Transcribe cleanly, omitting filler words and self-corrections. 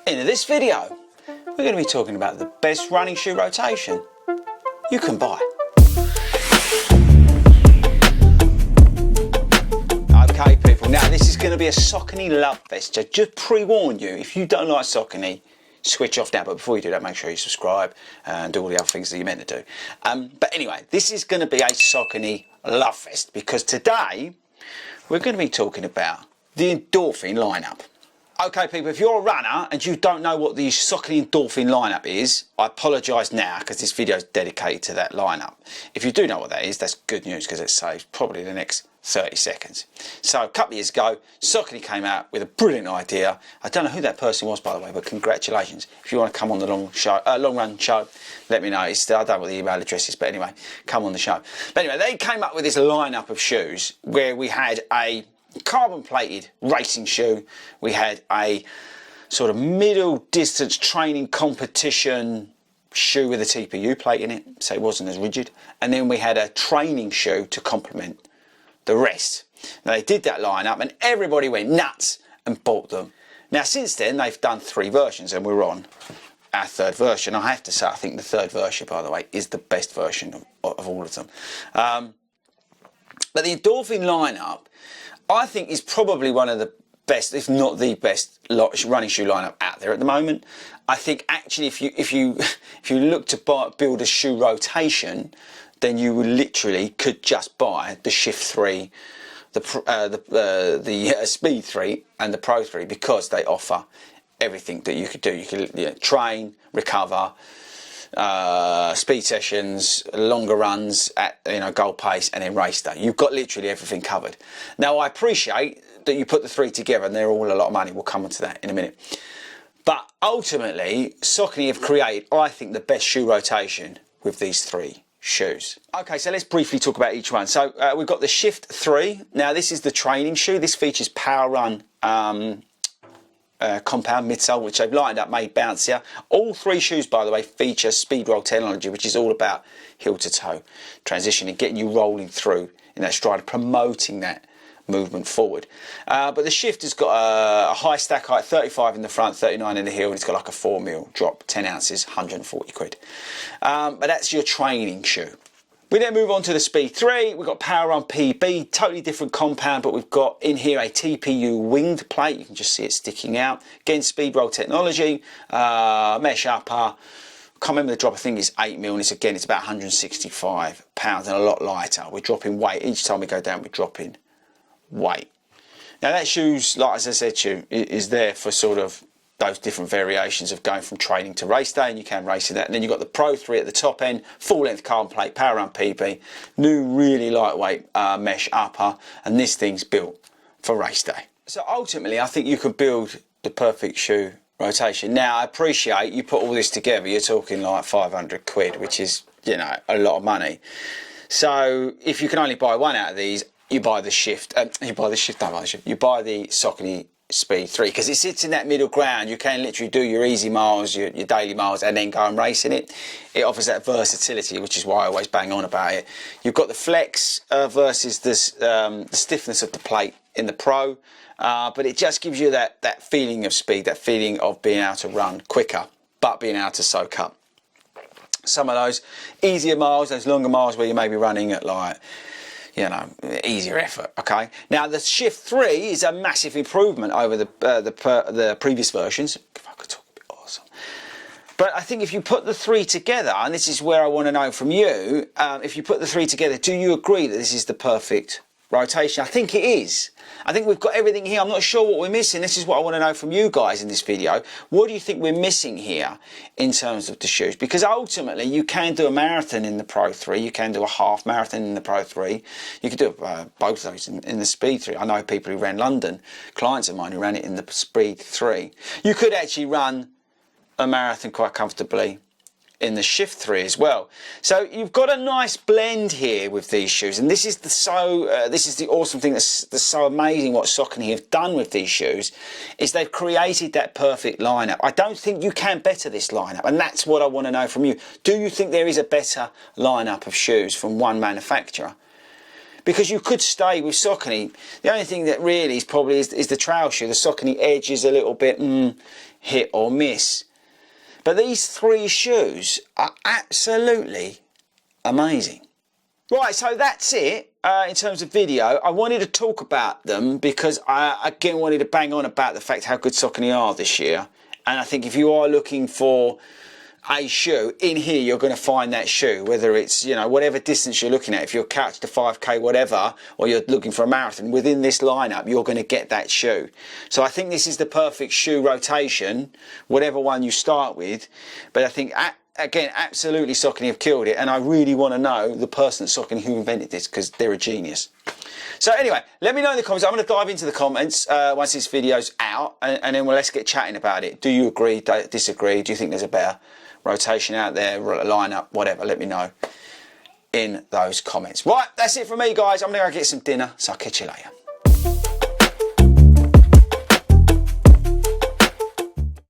In this video, we're going to be talking about the best running shoe rotation you can buy. Okay people, now this is going to be a Saucony love fest, so just pre-warn you, if you don't like Saucony, switch off now, but before you do that, make sure you subscribe and do all the other things that you're meant to do. But anyway, this is going to be a Saucony love fest, because today we're going to be talking about the Endorphin lineup. Okay people, if you're a runner and you don't know what the Saucony Endorphin lineup is, I apologise now because this video is dedicated to that lineup. If you do know what that is, that's good news because it saves probably the next 30 seconds. So a couple of years ago, Saucony came out with a brilliant idea. I don't know who that person was, by the way, but congratulations. If you want to come on the long run show, let me know. I don't know what the email address is, but anyway, come on the show. But anyway, they came up with this lineup of shoes where we had a carbon plated racing shoe, we had a sort of middle distance training competition shoe with a TPU plate in it, so it wasn't as rigid, and then we had a training shoe to complement the rest. Now they did that lineup and everybody went nuts and bought them. Now since then they've done 3 versions and we're on our 3rd version. I have to say, I think the 3rd version, by the way, is the best version of all of them. But the Endorphin lineup, I think, is probably one of the best, if not the best, running shoe lineup out there at the moment. I think actually, if you look to build a shoe rotation, then you literally could just buy the Shift 3, the Speed 3, and the Pro 3, because they offer everything that you could do. You could train, recover, speed sessions, longer runs at goal pace, and then race day. You've got literally everything covered. Now I appreciate that you put the 3 together and they're all a lot of money. We'll come on to that in a minute. But ultimately, Saucony have created, I think, the best shoe rotation with these 3 shoes. Okay, so let's briefly talk about each one. So we've got the Shift 3. Now this is the training shoe. This features Power Run compound midsole, which they've lined up, made bouncier. All 3 shoes, by the way, feature speed roll technology, which is all about heel to toe transitioning, getting you rolling through in that stride, promoting that movement forward. But the Shift has got a high stack height, 35 in the front, 39 in the heel, and it's got like a 4mm drop, 10 ounces, 140 quid. But that's your training shoe. We then move on to the Speed 3. We've got Power Run PB, totally different compound, but we've got in here a TPU winged plate. You can just see it sticking out. Again, speed roll technology, mesh upper. Can't remember the drop, I think it's 8mm, and it's about 165 pounds and a lot lighter. We're dropping weight. Each time we go down, we're dropping weight. Now that shoe's, like as I said to you, is there for sort of those different variations of going from training to race day, and you can race in that. And then you've got the Pro 3 at the top end, full length carbon plate, Power Run PB, new really lightweight mesh upper, and this thing's built for race day. So ultimately I think you could build the perfect shoe rotation. Now I appreciate you put all this together, you're talking like 500 quid, which is, a lot of money. So if you can only buy one out of these, you buy the Shift, you buy the Saucony Speed 3, because it sits in that middle ground. You can literally do your easy miles, your daily miles, and then go and race in it. It offers that versatility, which is why I always bang on about it. You've got the flex versus this, the stiffness of the plate in the Pro, but it just gives you that feeling of speed, that feeling of being able to run quicker, but being able to soak up some of those easier miles, those longer miles where you may be running at like, easier effort. Okay, now the Shift 3 is a massive improvement over the previous versions. If I could talk a bit awesome. But I think if you put the 3 together, and this is where I want to know from you, if you put the 3 together, do you agree that this is the perfect rotation? I think it is. I think we've got everything here. I'm not sure what we're missing. This is what I want to know from you guys in this video. What do you think we're missing here in terms of the shoes? Because ultimately you can do a marathon in the Pro 3, you can do a half marathon in the Pro 3, you could do both of those in the Speed 3. I know people who ran London, clients of mine who ran it in the Speed 3. You could actually run a marathon quite comfortably in the Shift 3 as well. So you've got a nice blend here with these shoes, and this is the awesome thing that's so amazing what Saucony have done with these shoes, is they've created that perfect lineup. I don't think you can better this lineup, and that's what I want to know from you. Do you think there is a better lineup of shoes from one manufacturer? because you could stay with Saucony. The only thing that really is probably is the trail shoe. The Saucony Edge is a little bit hit or miss. But these 3 shoes are absolutely amazing. Right, so that's it in terms of video. I wanted to talk about them because I, again, wanted to bang on about the fact how good Saucony are this year. And I think if you are looking for a shoe, in here you're going to find that shoe, whether it's, you know, whatever distance you're looking at, if you're couch to 5k whatever, or you're looking for a marathon, within this lineup you're going to get that shoe. So I think this is the perfect shoe rotation, whatever one you start with. But I think again, absolutely Saucony have killed it, and I really want to know the person at Saucony who invented this, because they're a genius. So anyway, let me know in the comments. I'm going to dive into the comments once this video's out, and then let's get chatting about it. Do you agree, disagree? Do you think there's a better rotation out there, lineup, whatever? Let me know in those comments. Right, that's it from me, guys. I'm going to go get some dinner, so I'll catch you later.